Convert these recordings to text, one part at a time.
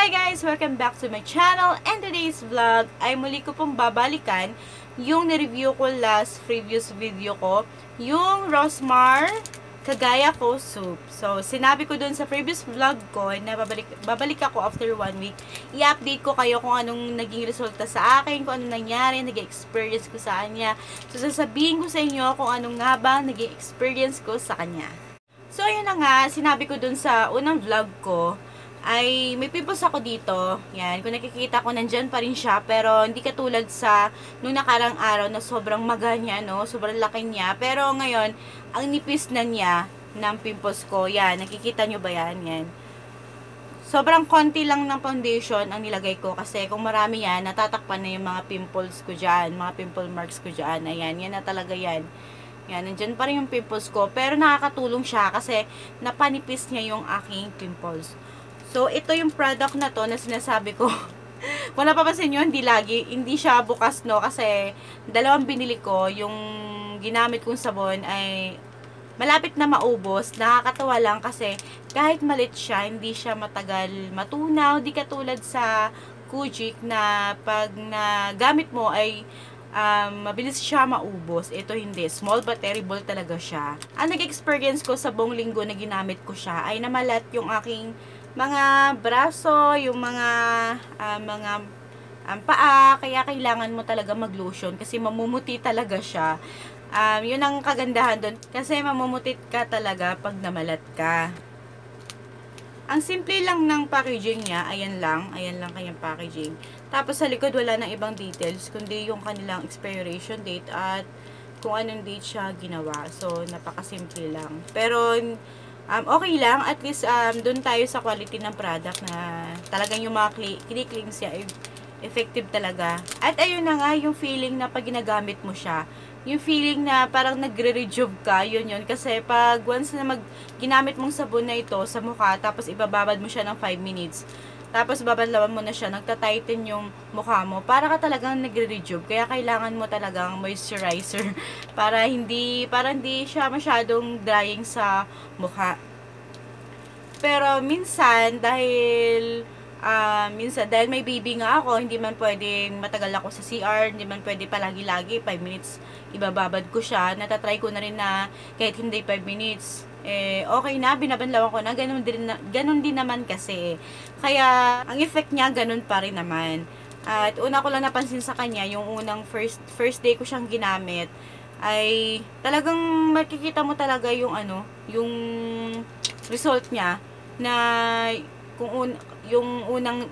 Hi guys! Welcome back to my channel, and today's vlog ay muli ko pong babalikan yung na-review ko last previous video ko, yung Rosmar Kagaya ko soup. So, sinabi ko dun sa previous vlog ko na babalik ako after 1 week. I-update ko kayo kung anong naging resulta sa akin, kung anong nangyari, nag-experience ko sa kanya. So, sasabihin ko sa inyo kung anong nga ba naging experience ko sa kanya. So, ayun na nga, sinabi ko dun sa unang vlog ko, ay may pimples ako dito. Yan, kung nakikita ko, nandyan pa rin siya. Pero hindi katulad sa nung nakarang araw na sobrang maga niya, no? Sobrang laki niya. Pero ngayon, ang nipis na niya ng pimples ko. Yan, nakikita nyo ba yan? Yan. Sobrang konti lang ng foundation ang nilagay ko. Kasi kung marami yan, natatakpan na yung mga pimples ko dyan. Mga pimple marks ko dyan. Ayan, yan na talaga yan. Yan, nandyan pa rin yung pimples ko. Pero nakakatulong siya kasi napanipis niya yung aking pimples. So, ito yung product na to na sinasabi ko. Kung napapansin nyo, hindi siya bukas, no? Kasi, dalawang binili ko. Yung ginamit kong sabon ay malapit na maubos. Nakakatawa lang kasi kahit malit siya, hindi siya matagal matunaw. Di katulad sa Kujik na pag nagamit mo ay mabilis siya maubos. Ito hindi. Small but terrible talaga siya. Ang nag-experience ko sa buong linggo na ginamit ko siya ay namalat yung aking mga braso, yung mga paa, kaya kailangan mo talaga mag-lotion kasi mamumuti talaga siya. Yun ang kagandahan doon kasi mamumutit ka talaga pag namalat ka. Ang simple lang ng packaging niya, ayan lang kanyang packaging. Tapos sa likod wala nang ibang details, kundi yung kanilang expiration date at kung anong date siya ginawa. So, napakasimple lang. Pero, okay lang, at least doon tayo sa quality ng product na talagang yung mga claims niya effective talaga. At ayun na nga yung feeling na pag ginagamit mo siya, yung feeling na parang nagre-rejuve ka, yun. Kasi pag once na ginamit mong sabon na ito sa mukha, tapos ibababad mo siya ng 5 minutes, tapos babadlawan mo na siya, nagta-tighten yung mukha mo, para ka talagang nagre-rejuve. Kaya kailangan mo talagang moisturizer para hindi siya masyadong drying sa mukha. Pero minsan dahil may baby nga ako, hindi man pwedeng matagal ako sa CR, hindi man pwede palagi-lagi 5 minutes ibababad ko siya. Natatry ko na rin na kahit hindi 5 minutes okay na, binabanlawan ko na, ganun din naman kasi. Kaya, ang effect niya, ganun pa rin naman. At una ko lang napansin sa kanya, yung unang first day ko siyang ginamit, ay talagang makikita mo talaga yung yung result niya, na yung unang,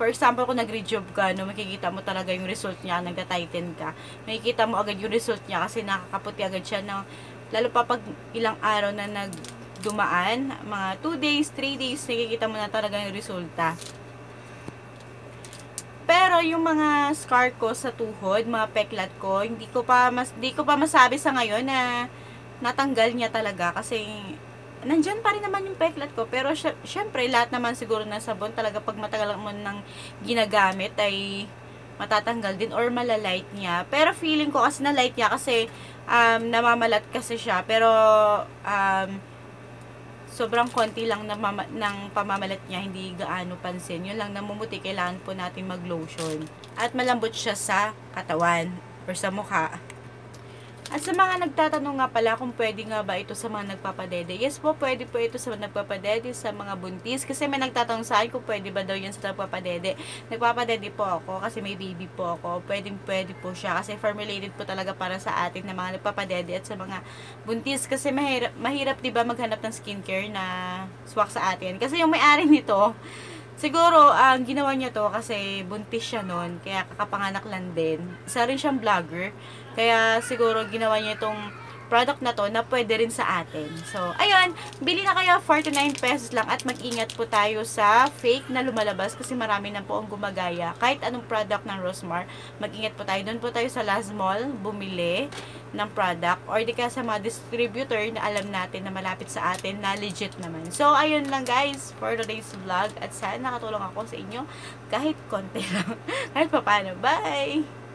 for example, kung nag-rejuve ka, no, makikita mo talaga yung result niya, nagka-tighten ka. Makikita mo agad yung result niya kasi nakakaputi agad siya, lalo pa pag ilang araw na nagdumaan, mga 2 days, 3 days, nakikita mo na talaga yung resulta. Pero yung mga scar ko sa tuhod, mga peklat ko, hindi ko pa masabi sa ngayon na natanggal niya talaga kasi nandyan pa rin naman yung peklat ko. Pero syempre, lahat naman siguro na sabon talaga pag matagal mo nang ginagamit ay matatanggal din or malalight niya. Pero feeling ko kasi na light niya kasi namamalat kasi siya. Pero sobrang konti lang ng pamamalat niya, hindi gaano pansin. Yun lang, namumuti, kailangan po natin mag-lotion. At malambot siya sa katawan or sa mukha. At sa mga nagtatanong nga pala kung pwede nga ba ito sa mga nagpapadede. Yes po, pwede po ito sa mga nagpapadede, sa mga buntis. Kasi may nagtatanong sa akin kung pwede ba daw yan sa nagpapadede. Nagpapadede po ako kasi may baby po ako. Pwede po siya kasi formulated po talaga para sa atin na mga nagpapadede at sa mga buntis. Kasi mahirap diba maghanap ng skincare na swak sa atin. Kasi yung may-ari nito, siguro, ginawa niya to kasi buntis siya nun, kaya kakapanganak lang din. Isa rin siyang vlogger, kaya siguro ginawa niya itong product na to na pwede rin sa atin. So, ayun, bili na kayo, 49 pesos lang, at mag-ingat po tayo sa fake na lumalabas kasi marami na po ang gumagaya. Kahit anong product ng Rosmar, mag-ingat po tayo. Doon po tayo sa Last Mall, bumili ng product, or di kaya sa mga distributor na alam natin na malapit sa atin, na legit naman. So, ayun lang guys, for today's vlog, at sana nakatulong ako sa inyo kahit konti lang. Kahit pa paano. Bye!